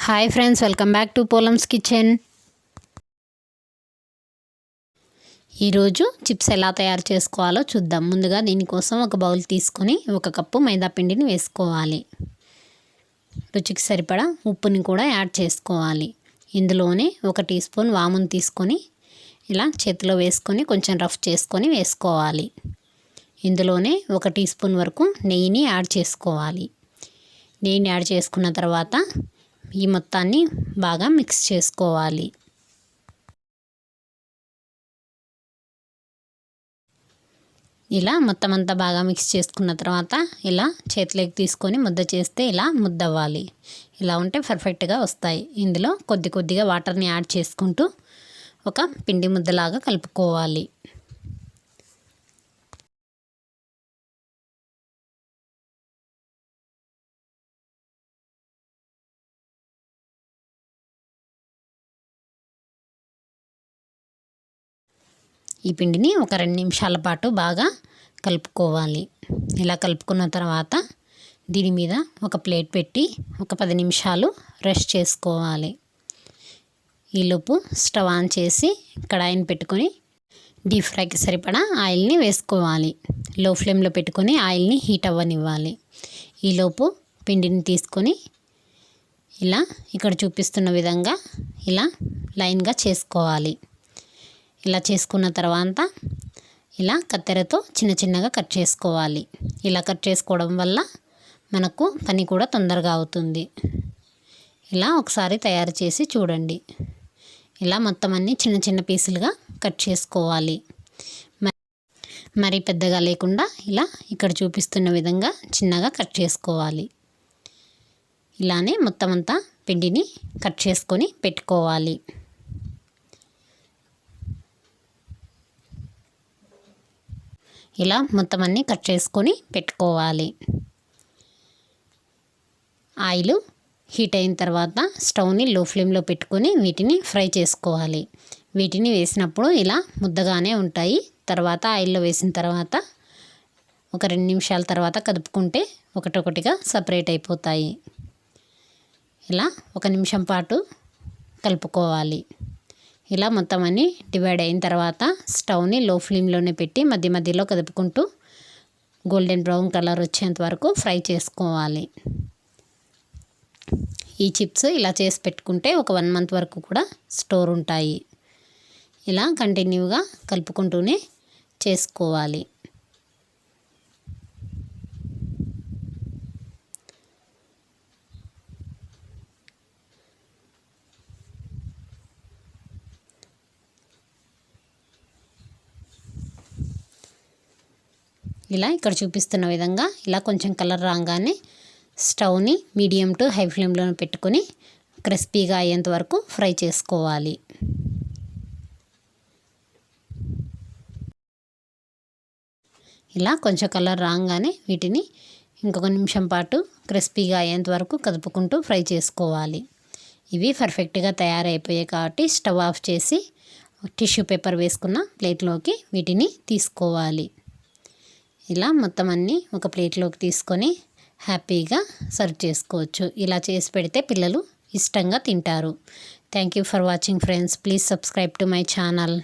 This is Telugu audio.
Hi friends, welcome back to పోలమ్స్ కిచెన్. ఈరోజు చిప్స్ ఎలా తయారు చేసుకోవాలో చూద్దాం. ముందుగా దీనికోసం ఒక బౌల్ తీసుకొని 1 కప్పు మైదా పిండిని వేసుకోవాలి. రుచికి సరిపడా ఉప్పుని కూడా యాడ్ చేసుకోవాలి. ఇందులోనే 1 టీ స్పూన్ వామును తీసుకొని ఇలా చేతిలో వేసుకొని కొంచెం రఫ్ చేసుకొని వేసుకోవాలి. ఇందులోనే 1 టీ స్పూన్ వరకు నెయ్యిని యాడ్ చేసుకోవాలి. నెయ్యిని యాడ్ చేసుకున్న తర్వాత ఈ మొత్తాన్ని బాగా మిక్స్ చేసుకోవాలి. ఇలా మొత్తం అంతా బాగా మిక్స్ చేసుకున్న తర్వాత ఇలా చేతిలోకి తీసుకొని ముద్ద చేస్తే ఇలా ముద్ద అవ్వాలి. ఇలా ఉంటే పర్ఫెక్ట్గా వస్తాయి. ఇందులో కొద్దిగా వాటర్ని యాడ్ చేసుకుంటూ ఒక పిండి ముద్దలాగా కలుపుకోవాలి. ఈ పిండిని ఒక 2 నిమిషాల పాటు బాగా కలుపుకోవాలి. ఇలా కలుపుకున్న తర్వాత దీని మీద ఒక ప్లేట్ పెట్టి ఒక 10 నిమిషాలు రెస్ట్ చేసుకోవాలి. ఈలోపు స్టవ్ ఆన్ చేసి కడాయిని పెట్టుకొని డీప్ ఫ్రైకి సరిపడా ఆయిల్ని వేసుకోవాలి. లో ఫ్లేమ్లో పెట్టుకొని ఆయిల్ని హీట్ అవ్వనివ్వాలి. ఈలోపు పిండిని తీసుకొని ఇలా ఇక్కడ చూపిస్తున్న విధంగా ఇలా లైన్గా చేసుకోవాలి. ఇలా చేసుకున్న తర్వాత ఇలా కత్తెరతో చిన్నగా కట్ చేసుకోవాలి. ఇలా కట్ చేసుకోవడం వల్ల మనకు పని కూడా తొందరగా అవుతుంది. ఇలా ఒకసారి తయారు చేసి చూడండి. ఇలా మొత్తం అన్నీ చిన్న పీసులుగా కట్ చేసుకోవాలి. మరి పెద్దగా లేకుండా ఇలా ఇక్కడ చూపిస్తున్న విధంగా చిన్నగా కట్ చేసుకోవాలి. ఇలానే మొత్తం అంతా పిండిని కట్ చేసుకొని పెట్టుకోవాలి. ఇలా మొత్తం అన్నీ కట్ చేసుకొని పెట్టుకోవాలి. ఆయిల్ హీట్ అయిన తర్వాత స్టవ్ని లో ఫ్లేమ్లో పెట్టుకొని వీటిని ఫ్రై చేసుకోవాలి. వీటిని వేసినప్పుడు ఇలా ముద్దగానే ఉంటాయి. తర్వాత ఆయిల్లో వేసిన తర్వాత ఒక 2 నిమిషాల తర్వాత కదుపుకుంటే ఒకటొకటిగా సపరేట్ అయిపోతాయి. ఇలా 1 నిమిషం పాటు కలుపుకోవాలి. ఇలా మొత్తం అన్నీ డివైడ్ అయిన తర్వాత స్టవ్ని లో ఫ్లేమ్లోనే పెట్టి మధ్యలో కదుపుకుంటూ గోల్డెన్ బ్రౌన్ కలర్ వచ్చేంత వరకు ఫ్రై చేసుకోవాలి. ఈ చిప్స్ ఇలా చేసి పెట్టుకుంటే ఒక 1 మంత్ వరకు కూడా స్టోర్ ఉంటాయి. ఇలా కంటిన్యూగా కలుపుకుంటూనే చేసుకోవాలి. ఇలా ఇక్కడ చూపిస్తున్న విధంగా ఇలా కొంచెం కలర్ రాగానే స్టవ్ని మీడియం టు హై ఫ్లేమ్లో పెట్టుకొని క్రిస్పీగా అయ్యేంత వరకు ఫ్రై చేసుకోవాలి. ఇలా కొంచెం కలర్ రాగానే వీటిని ఇంకొక నిమిషం పాటు క్రిస్పీగా అయ్యేంత వరకు కదుపుకుంటూ ఫ్రై చేసుకోవాలి. ఇవి పర్ఫెక్ట్గా తయారైపోయాయి కాబట్టి స్టవ్ ఆఫ్ చేసి టిష్యూ పేపర్ వేసుకున్న ప్లేట్లోకి వీటిని తీసుకోవాలి. ఇలా మొత్తం అన్నీ ఒక ప్లేట్లోకి తీసుకొని హ్యాపీగా సర్వ్ చేసుకోవచ్చు. ఇలా చేసి పెడితే పిల్లలు ఇష్టంగా తింటారు. Thank you for watching friends. Please subscribe to my channel.